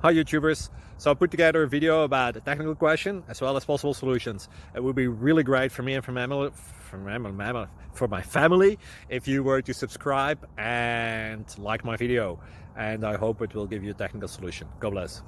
Hi YouTubers. So I put together a video about a technical question as well as possible solutions. It would be really great for me and for my family if you were to subscribe and like my video, and I hope it will give you a technical solution. God bless.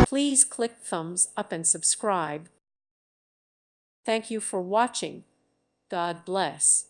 Please click thumbs up and subscribe. Thank you for watching. God bless.